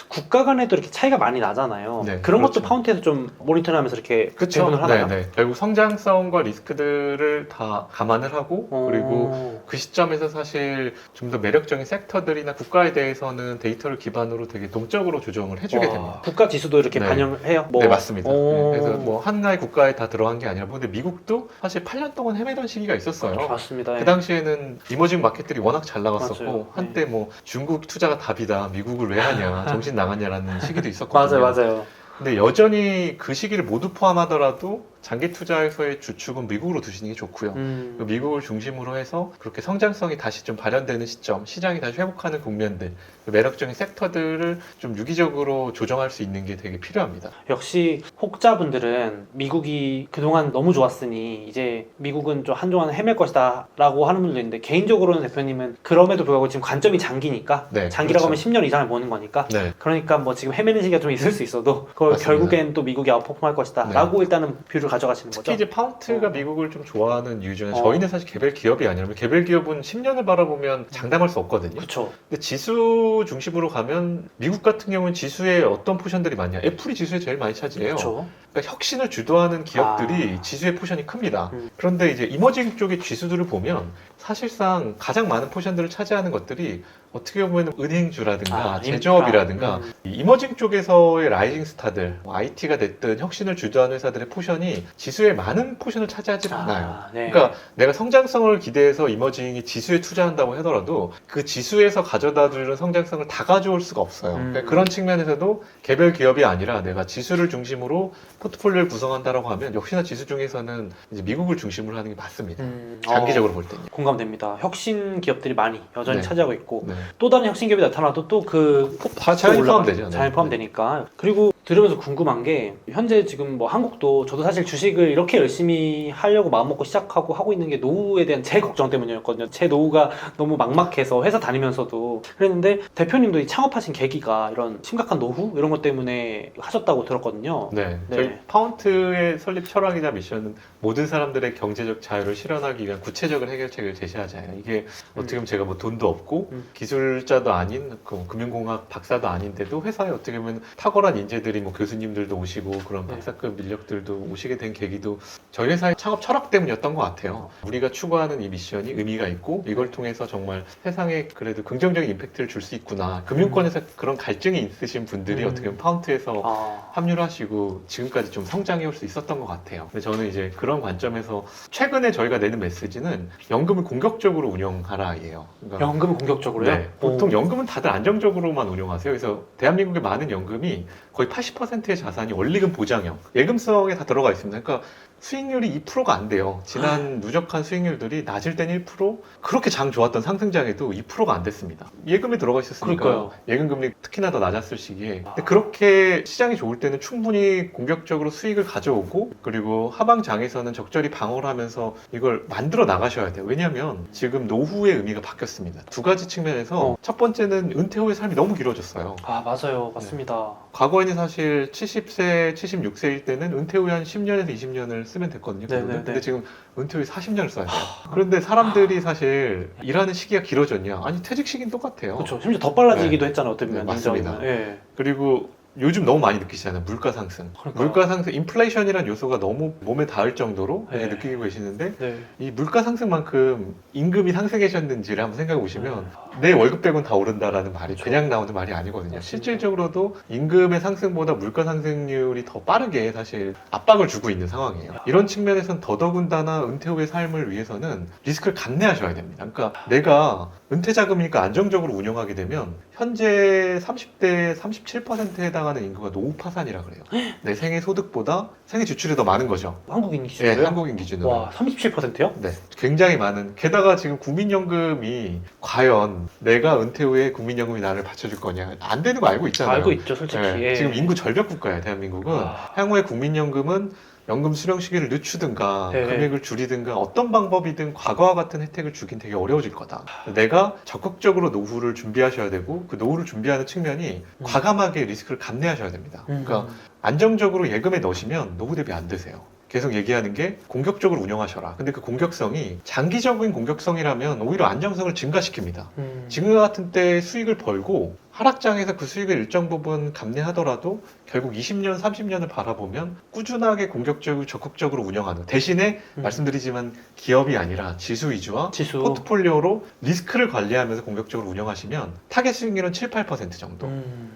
국가 간에도 이렇게 차이가 많이 나잖아요. 네, 그런 그렇죠. 것도 파운트에서 좀 모니터링하면서 이렇게 그렇죠. 배분을 하나요? 네, 네. 결국 성장성과 리스크들을 다 감안을 하고 그리고 그 시점에서 사실 좀 더 매력적인 섹터들이나 국가에 대해서는 데이터를 기반으로 되게 동적으로 조정을 해주게 와, 됩니다. 국가 지수도 이렇게 네. 반영을 해요? 뭐. 네, 맞습니다. 오. 네, 그래서 뭐 하나의 국가에 다 들어간 게 아니라, 근데 미국도 사실 8년 동안 헤매던 시기가 있었어요. 맞습니다. 그 당시에는 이머징 마켓들이 워낙 잘 나갔었고 맞아요. 한때 뭐 중국 투자가 답이다, 미국을 왜 하냐, 정신 나갔냐라는 시기도 있었거든요. 맞아요. 근데 여전히 그 시기를 모두 포함하더라도 장기 투자에서의 주축은 미국으로 두시는 게 좋고요. 그 미국을 중심으로 해서 그렇게 성장성이 다시 좀 발현되는 시점, 시장이 다시 회복하는 국면들, 그 매력적인 섹터들을 좀 유기적으로 조정할 수 있는 게 되게 필요합니다. 역시 혹자분들은 미국이 그동안 너무 좋았으니 이제 미국은 좀 한동안 헤맬 것이다 라고 하는 분들도 있는데, 개인적으로는 대표님은 그럼에도 불구하고 지금 관점이 장기니까, 네, 장기라고 그렇죠. 하면 10년 이상을 보는 거니까, 네. 그러니까 뭐 지금 헤매는 시기가 좀 있을 수 있어도 그걸 맞습니다. 결국엔 또 미국이 아웃퍼폼할 것이다 네. 라고 일단은 뷰를 가져가시는 거죠. 특히 이제 파운트가 어. 미국을 좀 좋아하는 이유 중에 저희는 사실 개별 기업이 아니라면, 개별 기업은 10년을 바라보면 장담할 수 없거든요. 그렇죠. 근데 지수 중심으로 가면 미국 같은 경우는 지수에 어떤 포션들이 많냐? 애플이 지수에 제일 많이 차지해요. 그렇죠. 그러니까 혁신을 주도하는 기업들이 아. 지수의 포션이 큽니다. 음. 그런데 이제 이머징 쪽의 지수들을 보면 사실상 가장 많은 포션들을 차지하는 것들이 어떻게 보면 은행주라든가 제조업이라든가 이 이머징 쪽에서의 라이징 스타들, 뭐 IT가 됐든 혁신을 주도하는 회사들의 포션이 지수에 많은 포션을 차지하지 않아요. 네. 그러니까 내가 성장성을 기대해서 이머징이 지수에 투자한다고 하더라도 그 지수에서 가져다 주는 성장성을 다 가져올 수가 없어요. 그러니까 그런 측면에서도 개별 기업이 아니라 내가 지수를 중심으로 포트폴리오를 구성한다라고 하면 역시나 지수 중에서는 이제 미국을 중심으로 하는 게 맞습니다. 장기적으로 볼 때는. 공감됩니다. 혁신 기업들이 많이 여전히 네. 차지하고 있고, 네. 또 다른 혁신 기업이 나타나도 또 그 자연히 포함되죠. 잘 포함되니까. 그리고 들으면서 궁금한 게, 현재 지금 뭐 한국도, 저도 사실 주식을 이렇게 열심히 하려고 마음먹고 시작하고 하고 있는 게 노후에 대한 제 걱정 때문이었거든요. 제 노후가 너무 막막해서 회사 다니면서도 그랬는데, 대표님도 이 창업하신 계기가 이런 심각한 노후 이런 것 때문에 하셨다고 들었거든요. 네. 네. 저희 파운트의 설립 철학이자 미션은 모든 사람들의 경제적 자유를 실현하기 위한 구체적인 해결책을 제시하자예요. 이게 어떻게 보면 제가 뭐 돈도 없고 기술자도 아닌 그 금융공학 박사도 아닌데도 회사에 어떻게 보면 탁월한 인재들이 뭐 교수님들도 오시고 그런 박사급 인력들도 오시게 된 계기도 저희 회사의 창업 철학 때문이었던 것 같아요. 우리가 추구하는 이 미션이 의미가 있고 이걸 통해서 정말 세상에 그래도 긍정적인 임팩트를 줄 수 있구나. 금융권에서 그런 갈증이 있으신 분들이 어떻게 보면 파운트에서 합류를 하시고 지금까지 좀 성장해 올 수 있었던 것 같아요. 근데 저는 이제 그런 관점에서 최근에 저희가 내는 메시지는 연금을 공격적으로 운영하라예요. 그러니까 연금을 공격적으로요? 네, 보통 연금은 다들 안정적으로만 운영하세요. 그래서 대한민국의 많은 연금이 거의 80%의 자산이 원리금 보장형, 예금성에 다 들어가 있습니다. 그러니까 수익률이 2%가 안 돼요. 지난 누적한 수익률들이 낮을 땐 1%, 그렇게 장 좋았던 상승장에도 2%가 안 됐습니다. 예금에 들어가 있었으니까 그러니까요. 예금 금리 특히나 더 낮았을 시기에. 근데 그렇게 시장이 좋을 때는 충분히 공격적으로 수익을 가져오고 그리고 하방장에서는 적절히 방어를 하면서 이걸 만들어 나가셔야 돼요. 왜냐하면 지금 노후의 의미가 바뀌었습니다. 두 가지 측면에서 첫 번째는 은퇴 후의 삶이 너무 길어졌어요. 아 맞아요, 맞습니다. 과거에는 사실 70세, 76세일 때는 은퇴 후에 한 10년에서 20년을 쓰면 됐거든요. 네네네. 근데 지금 은퇴 후에 40년을 써야 돼요. 그런데 사람들이 사실 일하는 시기가 길어졌냐? 아니 퇴직 시기는 똑같아요. 그렇죠. 심지어 더 빨라지기도 했잖아요, 어떻게 보면. 네, 맞습니다. 인정하면. 예. 그리고 요즘 너무 많이 느끼시잖아요. 물가 상승. 그러니까요. 물가 상승, 인플레이션이라는 요소가 너무 몸에 닿을 정도로 네. 느끼고 계시는데 네. 이 물가 상승만큼 임금이 상승하셨는지를 한번 생각해 보시면 내 월급 빼곤 다 오른다라는 말이 그냥 나오는 말이 아니거든요. 맞습니다. 실질적으로도 임금의 상승보다 물가 상승률이 더 빠르게 사실 압박을 주고 있는 상황이에요. 이런 측면에서는 더더군다나 은퇴 후의 삶을 위해서는 리스크를 감내하셔야 됩니다. 그러니까 내가 은퇴 자금이니까 안정적으로 운영하게 되면 현재 30대 37%에 해당하는 인구가 노후 파산이라 그래요. 내 생애 소득보다 생애 지출이 더 많은 거죠. 한국인 예, 기준으로요? 한국인 기준으로. 와, 37%요? 네, 굉장히 많은. 게다가 지금 국민연금이 과연 내가 은퇴 후에 국민연금이 나를 받쳐줄 거냐 안 되는 거 알고 있잖아요. 알고 있죠, 솔직히. 네, 예. 지금 인구 절벽 국가예요, 대한민국은. 아. 향후에 국민연금은 연금 수령 시기를 늦추든가 네. 금액을 줄이든가 어떤 방법이든 과거와 같은 혜택을 주긴 되게 어려워질 거다. 내가 적극적으로 노후를 준비하셔야 되고 그 노후를 준비하는 측면이 과감하게 리스크를 감내하셔야 됩니다. 그러니까 안정적으로 예금에 넣으시면 노후 대비 안 되세요. 계속 얘기하는 게 공격적으로 운영하셔라. 근데 그 공격성이 장기적인 공격성이라면 오히려 안정성을 증가시킵니다. 지금 같은 때 수익을 벌고 하락장에서 그 수익을 일정 부분 감내하더라도 결국 20년, 30년을 바라보면 꾸준하게 공격적으로 적극적으로 운영하는 대신에 말씀드리지만 기업이 아니라 지수 위주와 지수. 포트폴리오로 리스크를 관리하면서 공격적으로 운영하시면 타겟 수익률은 7, 8% 정도.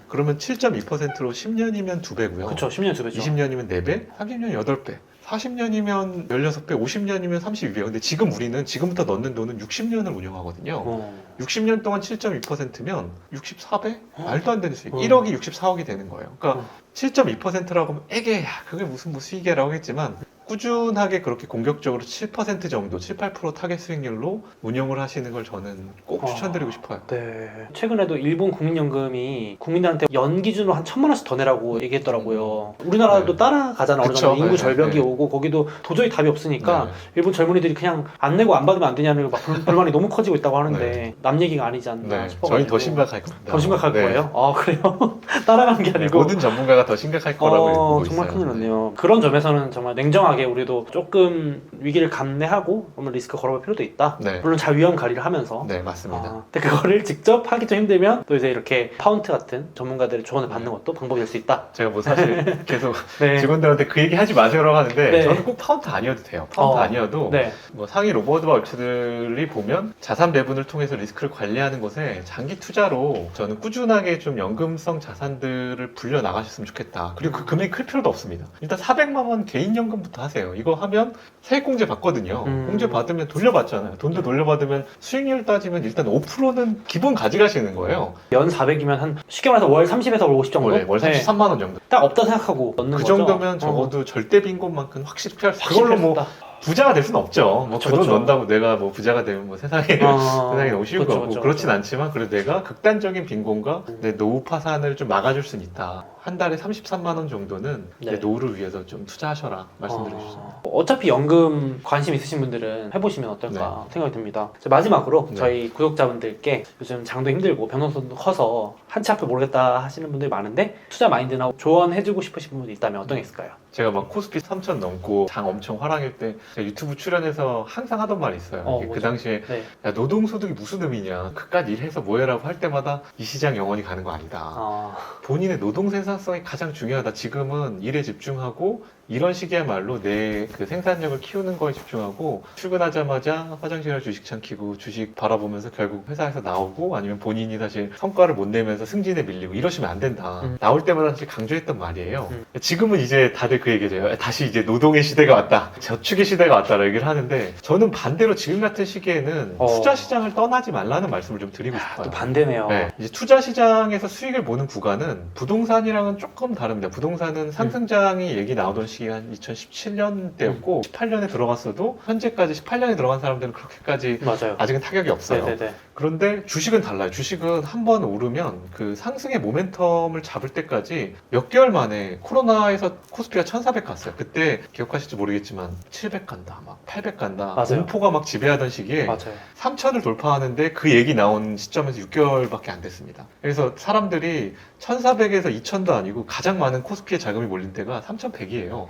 그러면 7.2%로 10년이면 2배고요. 그렇죠. 10년 두 배죠. 20년이면 4배, 30년 8배. 40년이면 16배, 50년이면 32배. 근데 지금 우리는 지금부터 넣는 돈은 60년을 운영하거든요. 60년 동안 7.2%면 64배? 말도 안 되는 수익. 1억이 64억이 되는 거예요. 그러니까 7.2%라고 하면 에게, 그게 무슨 뭐 수익이라고 하겠지만 꾸준하게 그렇게 공격적으로 7% 정도, 7, 8% 타겟 수익률로 운영을 하시는 걸 저는 꼭 추천드리고 싶어요. 네. 최근에도 일본 국민연금이 국민들한테 연 기준으로 한 1,000만 원씩 더 내라고 얘기했더라고요. 우리나라도 네. 따라가잖아. 어느 그쵸. 정도 인구 네, 절벽이 네. 오고 거기도 도저히 답이 없으니까 네. 일본 젊은이들이 그냥 안 내고 안 받으면 안 되냐는 막 불만이 너무 커지고 있다고 하는데 네. 남 얘기가 아니지 않나 네, 싶어가지고. 저희 더 심각할 겁니다. 더 심각할 네. 거예요? 아 그래요? 따라가는 게 네, 아니고 모든 전문가가 더 심각할 거라고 보고 정말 있어요. 큰일 났네요. 그런 점에서는 정말 냉정하게 우리도 조금 위기를 감내하고 오늘 리스크 걸어볼 필요도 있다. 네. 물론 자위험 관리를 하면서. 네, 맞습니다. 근데 그거를 직접 하기 좀 힘들면 또 이제 이렇게 파운트 같은 전문가들의 조언을 받는 것도 방법일 수 있다. 제가 뭐 사실 계속 네. 직원들한테 그 얘기 하지 마세요라고 하는데 네. 저는 꼭 파운트 아니어도 돼요. 파운트 아니어도 네. 뭐 상위 로버드와 업체들이 보면 자산 배분을 통해서 리스크를 관리하는 것에 장기 투자로 저는 꾸준하게 좀 연금성 자산들을 불려 나가셨으면 좋겠다. 그리고 그 금액이 클 필요도 없습니다. 일단 400만 원 개인연금부터 하세요. 이거 하면 세액공제 받거든요. 공제 받으면 돌려받잖아요. 돈도 돌려받으면 수익률 따지면 일단 5%는 기본 가져가시는 거예요. 연 400이면 한 쉽게 말해서 월 30에서 월 50 정도? 월 33만 원 정도. 딱 없다 생각하고 넣는 그 거죠. 정도면 적어도 절대 빈곤만큼 확실히 피할 수. 확실히 그걸로 뭐 필요하다. 부자가 될 수는 없죠. 뭐 그쵸, 그 돈 그쵸. 넣는다고 내가 뭐 부자가 되면 뭐 세상에 세상에 너무 쉬운 그쵸, 거고 그쵸, 그렇진 그쵸. 않지만 그래도 내가 극단적인 빈곤과 내 노후 파산을 좀 막아줄 수는 있다. 한 달에 33만 원 정도는 네. 내 노후를 위해서 좀 투자하셔라 말씀드리고 싶습니다. 어차피 연금 관심 있으신 분들은 해보시면 어떨까 생각이 듭니다. 마지막으로 네. 저희 구독자분들께 요즘 장도 힘들고 변호사도 커서 한치 앞을 모르겠다 하시는 분들이 많은데 투자 마인드나 조언해주고 싶으신 분들이 있다면 어떤 게 있을까요? 제가 막 코스피 3천 넘고 장 엄청 화랑일 때 제가 유튜브 출연해서 항상 하던 말이 있어요. 이게 그 뭐죠? 당시에 네. 야, 노동소득이 무슨 의미냐. 그깟 일해서 뭐해라고 할 때마다 이 시장 영원히 가는 거 아니다. 본인의 노동 생산성이 가장 중요하다. 지금은 일에 집중하고 이런 시기야말로 내 그 생산력을 키우는 거에 집중하고 출근하자마자 화장실에 주식창 켜고 주식 바라보면서 결국 회사에서 나오고 아니면 본인이 사실 성과를 못 내면서 승진에 밀리고 이러시면 안 된다. 나올 때마다 사실 강조했던 말이에요. 지금은 이제 다들 그 얘기죠. 다시 이제 노동의 시대가 왔다. 저축의 시대가 왔다라고 얘기를 하는데 저는 반대로 지금 같은 시기에는 투자 시장을 떠나지 말라는 말씀을 좀 드리고 싶어요. 또 반대네요. 네, 이제 투자 시장에서 수익을 보는 구간은 부동산이랑은 조금 다릅니다. 부동산은 상승장이 얘기 나오던 시기가 한 2017년대였고 18년에 들어갔어도 현재까지 18년에 들어간 사람들은 그렇게까지 맞아요. 아직은 타격이 없어요. 네네네. 그런데 주식은 달라요. 주식은 한 번 오르면 그 상승의 모멘텀을 잡을 때까지 몇 개월 만에 코로나에서 코스피가 1400 갔어요. 그때 기억하실지 모르겠지만 700 간다, 막 800 간다. 맞아요. 공포가 막 지배하던 시기에 맞아요. 3000을 돌파하는데 그 얘기 나온 시점에서 6개월밖에 안 됐습니다. 그래서 사람들이 1400에서 2000도 아니고 가장 많은 코스피에 자금이 몰린 때가 3100이에요.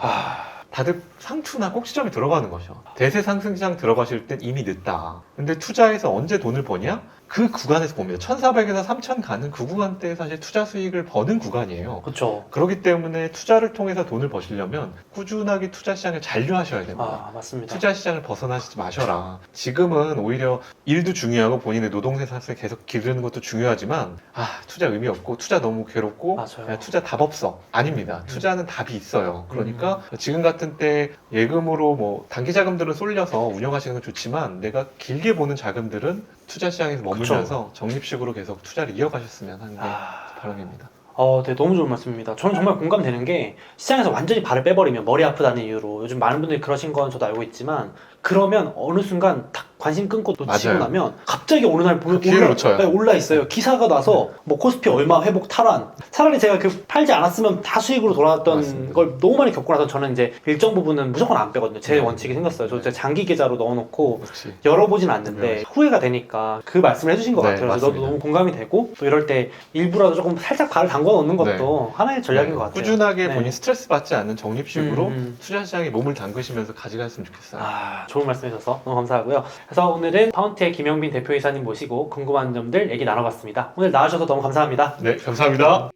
다들 상투나 꼭지점에 들어가는 거죠. 대세 상승시장 들어가실 땐 이미 늦다. 근데 투자해서 언제 돈을 버냐? 그 구간에서 봅니다. 1400에서 3000 가는 그 구간대에 사실 투자 수익을 버는 구간이에요. 그렇죠. 그렇기 때문에 투자를 통해서 돈을 버시려면 꾸준하게 투자 시장을 잔류하셔야 됩니다. 맞습니다. 투자 시장을 벗어나시지 마셔라. 지금은 오히려 일도 중요하고 본인의 노동생산을 계속 기르는 것도 중요하지만 투자 의미 없고 투자 너무 괴롭고 맞아요. 야, 투자 답 없어. 아닙니다. 투자는 답이 있어요. 그러니까 지금 같은 때 예금으로 뭐 단기 자금들은 쏠려서 운영하시는 건 좋지만 내가 길게 보는 자금들은 투자 시장에서 머물면서 적립식으로 계속 투자를 이어가셨으면 하는 게 바람입니다. 네, 너무 좋은 말씀입니다. 저는 정말 공감되는 게 시장에서 완전히 발을 빼버리면 머리 아프다는 이유로 요즘 많은 분들이 그러신 건 저도 알고 있지만 그러면 어느 순간 딱 관심 끊고 놓치고 맞아요. 나면 갑자기 어느 날 보면 기회를 놓쳐요. 올라 있어요. 기사가 나서 뭐 코스피 얼마 회복 탈환. 차라리 제가 그 팔지 않았으면 다 수익으로 돌아왔던 맞습니다. 걸 너무 많이 겪고 나서 저는 이제 일정 부분은 무조건 안 빼거든요. 제 네. 원칙이 생겼어요. 저 네. 이제 장기 계좌로 넣어놓고 그렇지. 열어보진 않는데 네. 후회가 되니까 그 말씀을 해주신 것 네, 같아요. 그래서 맞습니다. 저도 너무 공감이 되고 또 이럴 때 일부라도 조금 살짝 발을 담궈 놓는 것도 하나의 전략인 것 같아요. 꾸준하게 네. 본인 스트레스 받지 않는 적립식으로 음. 투자 시장에 몸을 담그시면서 가져갔으면 좋겠어요. 좋은 말씀 해주셔서 너무 감사하고요. 그래서 오늘은 파운트의 김영빈 대표이사님 모시고 궁금한 점들 얘기 나눠봤습니다. 오늘 나와주셔서 너무 감사합니다. 네, 감사합니다.